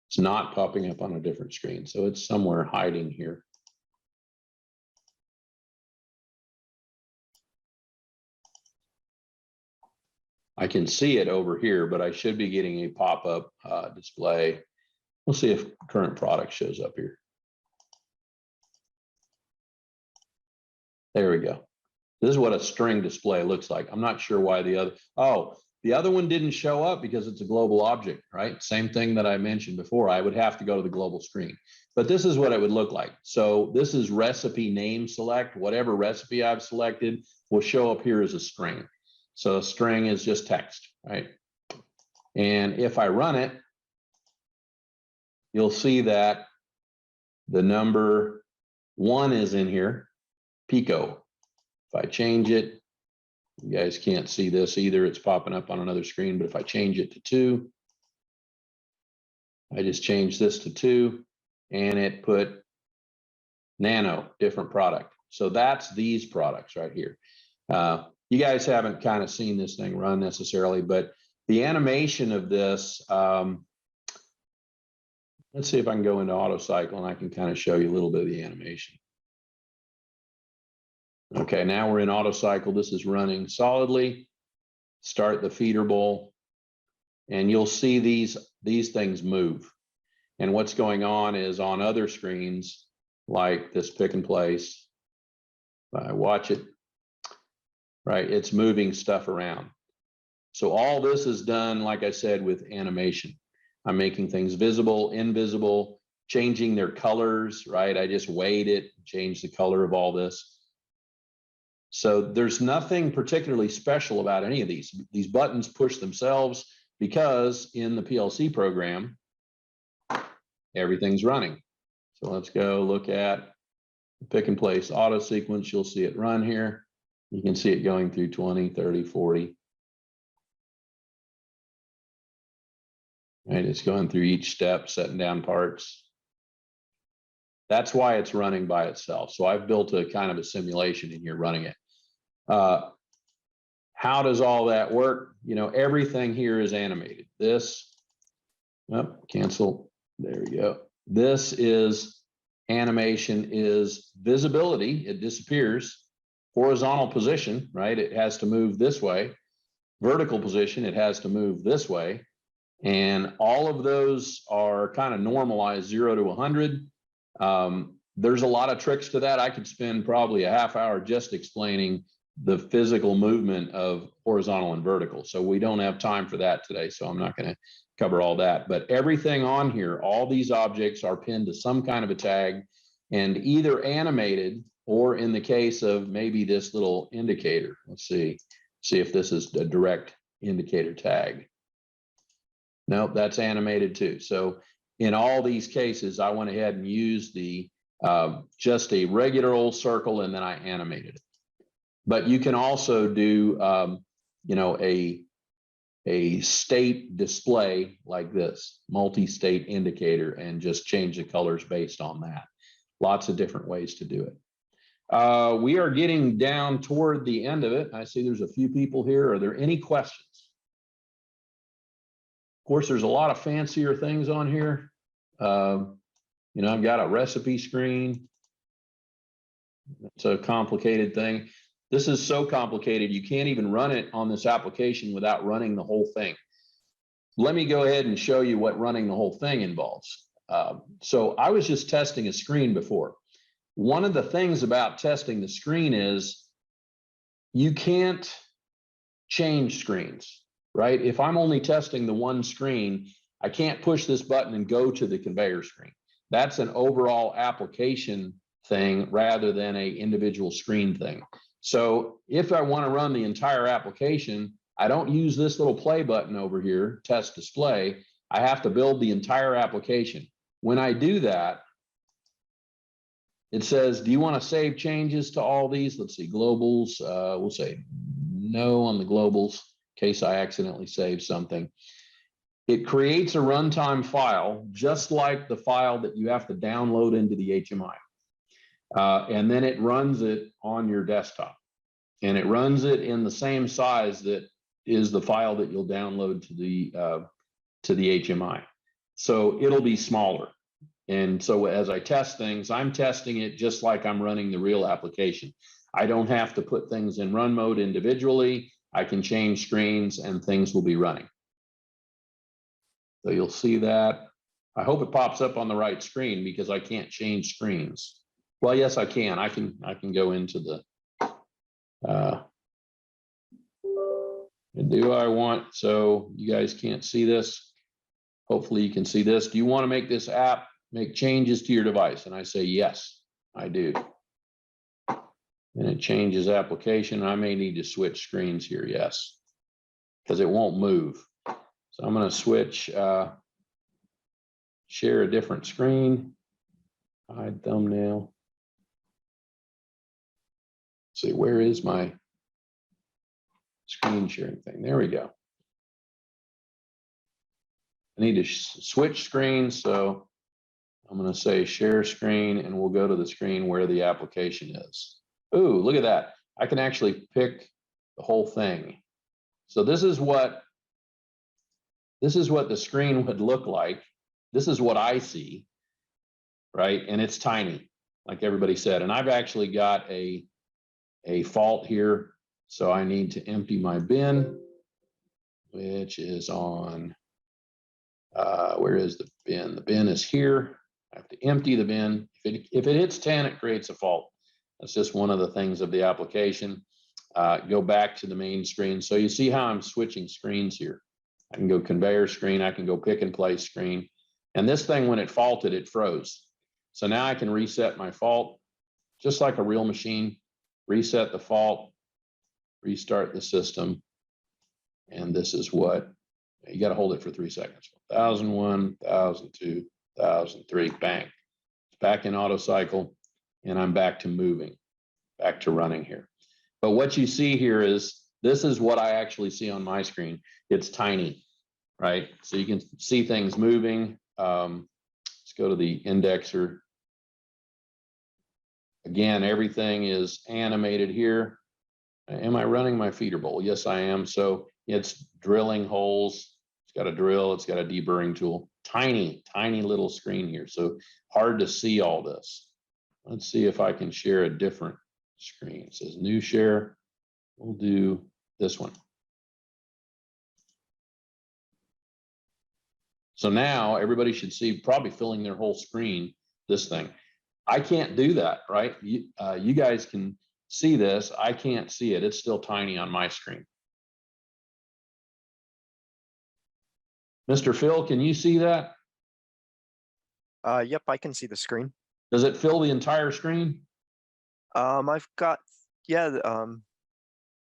S2: It's not popping up on a different screen, so it's somewhere hiding here. I can see it over here, but I should be getting a pop-up display. We'll see if current product shows up here. There we go. This is what a string display looks like. I'm not sure why the other one didn't show up because it's a global object, right? Same thing that I mentioned before. I would have to go to the global screen, but this is what it would look like. So this is recipe name select. Whatever recipe I've selected will show up here as a string. So a string is just text, right? And if I run it, you'll see that the number 1 is in here, Pico. If I change it, you guys can't see this either. It's popping up on another screen, but if I change it to 2, I just changed this to 2 and it put nano, different product. So that's these products right here. You guys haven't kind of seen this thing run necessarily, but the animation of this, let's see if I can go into auto cycle and I can kind of show you a little bit of the animation. Okay, now we're in auto cycle. This is running solidly. Start the feeder bowl and you'll see these things move. And what's going on is on other screens like this pick and place, I watch it, right? It's moving stuff around. So all this is done, like I said, with animation. I'm making things visible, invisible, changing their colors, right? I just weighed it, changed the color of all this. So there's nothing particularly special about any of these. These buttons push themselves because in the PLC program, everything's running. So let's go look at the pick and place auto sequence. You'll see it run here. You can see it going through 20, 30, 40. Right, it's going through each step, setting down parts. That's why it's running by itself. So I've built a kind of a simulation in here running it. How does all that work? You know, everything here is animated. This, oh, cancel. There we go. This is animation is visibility. It disappears. Horizontal position, right? It has to move this way. Vertical position, it has to move this way. And all of those are kind of normalized 0 to 100. There's a lot of tricks to that. I could spend probably a half hour just explaining the physical movement of horizontal and vertical. So we don't have time for that today. So I'm not going to cover all that, but everything on here, all these objects are pinned to some kind of a tag and either animated or in the case of maybe this little indicator. Let's see if this is a direct indicator tag. Nope, that's animated too. So in all these cases, I went ahead and used the just a regular old circle and then I animated it. But you can also do, you know, a state display like this, multi-state indicator, and just change the colors based on that. Lots of different ways to do it. We are getting down toward the end of it. I see there's a few people here. Are there any questions? Of course, there's a lot of fancier things on here. You know, I've got a recipe screen. It's a complicated thing. This is so complicated, you can't even run it on this application without running the whole thing. Let me go ahead and show you what running the whole thing involves. So I was just testing a screen before. One of the things about testing the screen is you can't change screens, right? If I'm only testing the one screen, I can't push this button and go to the conveyor screen. That's an overall application thing rather than a individual screen thing. So if I want to run the entire application, I don't use this little play button over here, test display. I have to build the entire application. When I do that, it says, do you want to save changes to all these? Let's see, globals. We'll say no on the globals in case I accidentally save something. It creates a runtime file, just like the file that you have to download into the HMI. And then it runs it on your desktop, and it runs it in the same size that is the file that you'll download to the HMI. So it'll be smaller. And so as I test things, I'm testing it just like I'm running the real application. I don't have to put things in run mode individually. I can change screens and things will be running. So you'll see that. I hope it pops up on the right screen because I can't change screens. Well, yes, I can. I can go into the, do I want, so you guys can't see this. Hopefully you can see this. Do you want to make this app make changes to your device? And I say, yes, I do. And it changes application. I may need to switch screens here. Yes, because it won't move. So I'm going to switch, share a different screen, hide thumbnail. See, where is my screen sharing thing? There we go. I need to switch screens. So I'm going to say share screen, and we'll go to the screen where the application is. Ooh, look at that. I can actually pick the whole thing. So this is what the screen would look like. This is what I see, right? And it's tiny, like everybody said. And I've actually got a fault here. So I need to empty my bin, which is on, where is the bin? The bin is here. I have to empty the bin. If it hits 10, it creates a fault. That's just one of the things of the application. Go back to the main screen. So you see how I'm switching screens here. I can go conveyor screen. I can go pick and place screen. And this thing, when it faulted, it froze. So now I can reset my fault, just like a real machine, reset the fault, restart the system. And this is what, you got to hold it for 3 seconds. 1001, 1002, 1003, bang. It's back in auto cycle, and I'm back to moving, back to running here. But what you see here is, this is what I actually see on my screen. It's tiny, right? So you can see things moving. Let's go to the indexer. Again, everything is animated here. Am I running my feeder bowl? Yes, I am. So it's drilling holes. It's got a drill. It's got a deburring tool. Tiny, tiny little screen here. So hard to see all this. Let's see if I can share a different screen. It says new share. We'll do this one. So now everybody should see, probably filling their whole screen, this thing. I can't do that, right? You guys can see this. I can't see it. It's still tiny on my screen. Mr. Phil, can you see that?
S3: Yep, I can see the screen.
S2: Does it fill the entire screen?
S3: I've got, yeah,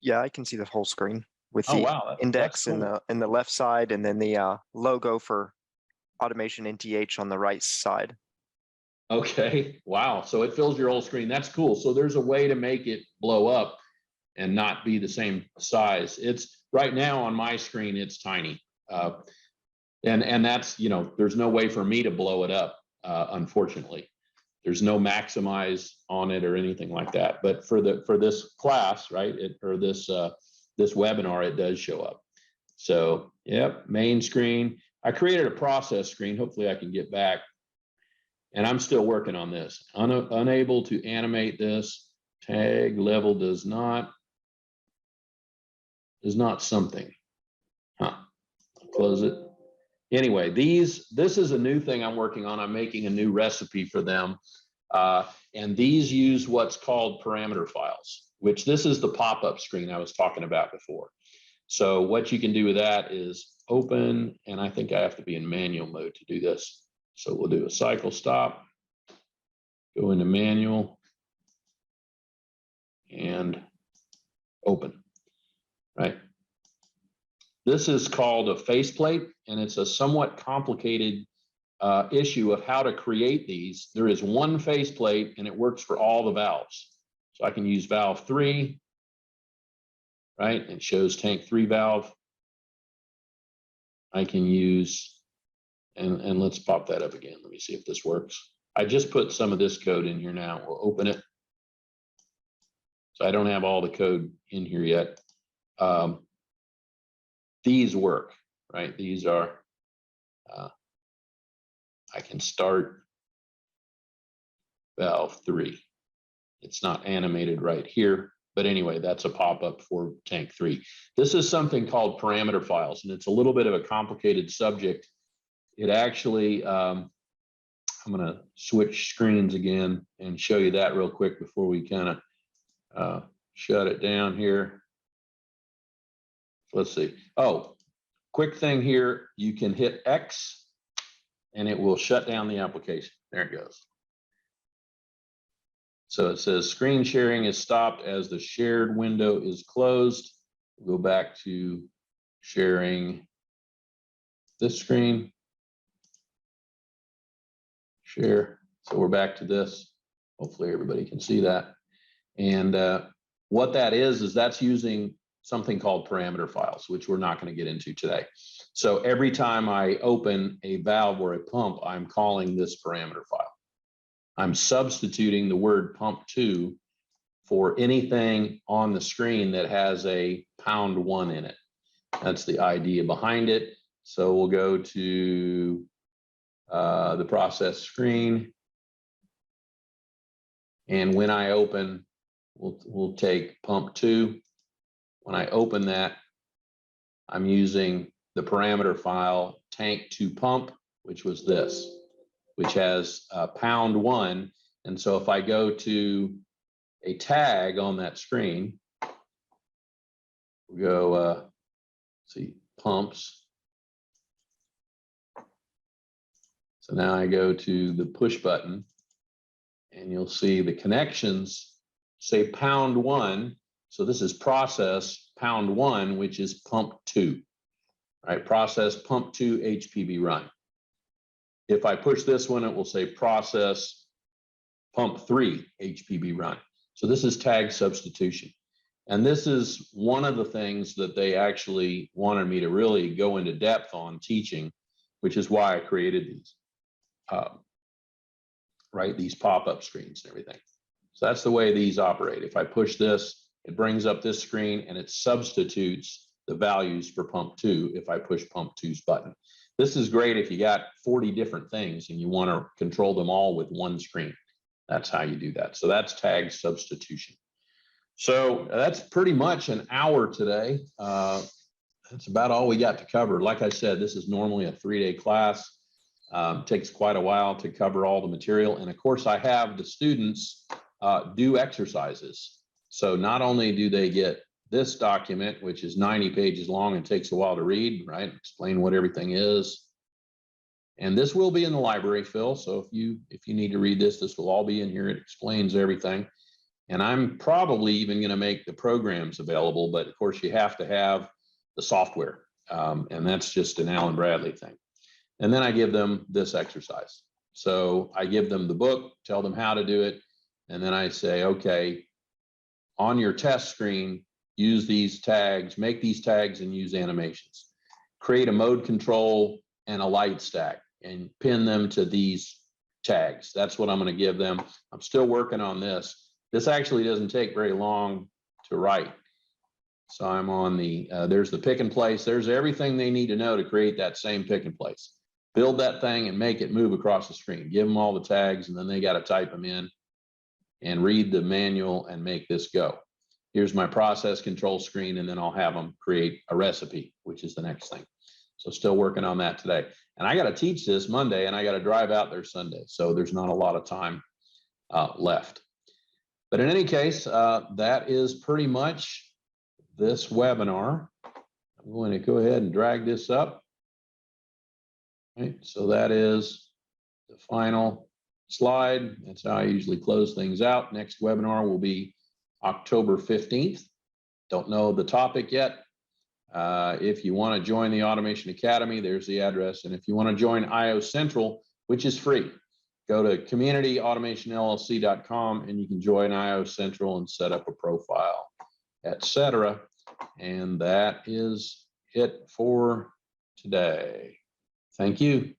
S3: yeah, I can see the whole screen with the index
S2: cool.
S3: in the left side, and then the logo for Automation NTH on the right side.
S2: Okay, wow. So it fills your whole screen. That's cool. So there's a way to make it blow up. and not be the same size. It's right now on my screen, it's tiny. And that's, you know, there's no way for me to blow it up, unfortunately. There's no maximize on it or anything like that. But for this class, right, this webinar, it does show up. So, yep, main screen. I created a process screen. Hopefully I can get back. And I'm still working on this. Unable to animate this. Tag level does not something. Huh. Close it. Anyway, this is a new thing I'm working on. I'm making a new recipe for them. And these use what's called parameter files, which this is the pop-up screen I was talking about before. So what you can do with that is open, and I think I have to be in manual mode to do this. So we'll do a cycle stop, go into manual, and open, right? This is called a faceplate, and it's a somewhat complicated issue of how to create these. There is one faceplate, and it works for all the valves. So I can use valve 3, right? It shows tank 3 valve. I can use, and let's pop that up again. Let me see if this works. I just put some of this code in here now. We'll open it. So I don't have all the code in here yet. These work, right? These are, I can start valve 3. It's not animated right here, but anyway, that's a pop-up for tank 3. This is something called parameter files, and it's a little bit of a complicated subject. It actually, I'm gonna switch screens again and show you that real quick before we kind of shut it down here. Let's see. Oh, quick thing here, you can hit X and it will shut down the application. There it goes. So it says screen sharing is stopped as the shared window is closed. We'll go back to sharing this screen. Share. So we're back to this. Hopefully everybody can see that. And what that is that's using something called parameter files, which we're not going to get into today. So every time I open a valve or a pump, I'm calling this parameter file. I'm substituting the word pump 2 for anything on the screen that has a #1 in it. That's the idea behind it. So we'll go to the process screen. And when I open, we'll take pump 2. When I open that, I'm using the parameter file tank to pump, which was this, which has #1. And so if I go to a tag on that screen, we go see pumps. So now I go to the push button, and you'll see the connections say #1. So this is process #1, which is pump 2, right? Process pump 2 HPB run. If I push this one, it will say process pump 3 HPB run. So this is tag substitution. And this is one of the things that they actually wanted me to really go into depth on teaching, which is why I created these, right? These pop-up screens and everything. So that's the way these operate. If I push this, it brings up this screen and it substitutes the values for pump 2 if I push pump 2's button. This is great if you got 40 different things and you want to control them all with one screen. That's how you do that. So that's tag substitution. So that's pretty much an hour today. That's about all we got to cover. Like I said, this is normally a 3-day class. Takes quite a while to cover all the material. And of course, I have the students do exercises. So not only do they get this document, which is 90 pages long and takes a while to read, right? Explain what everything is. And this will be in the library, Phil. So if you need to read this, this will all be in here. It explains everything. And I'm probably even going to make the programs available, but of course you have to have the software. And that's just an Allen Bradley thing. And then I give them this exercise. So I give them the book, tell them how to do it. And then I say, okay, on your test screen, use these tags, make these tags and use animations. Create a mode control and a light stack and pin them to these tags. That's what I'm going to give them. I'm still working on this. This actually doesn't take very long to write. So I'm on the, there's the pick and place. There's everything they need to know to create that same pick and place. Build that thing and make it move across the screen. Give them all the tags and then they got to type them in and read the manual and make this go. Here's my process control screen, and then I'll have them create a recipe, which is the next thing. So still working on that today. And I got to teach this Monday and I got to drive out there Sunday. So there's not a lot of time left. But in any case, that is pretty much this webinar. I'm going to go ahead and drag this up. Right, so that is the final slide. That's how I usually close things out. Next webinar will be October 15th. Don't know the topic yet. If you want to join the Automation Academy, there's the address. And if you want to join IO Central, which is free, go to communityautomationllc.com and you can join IO Central and set up a profile, etc. And that is it for today. Thank you.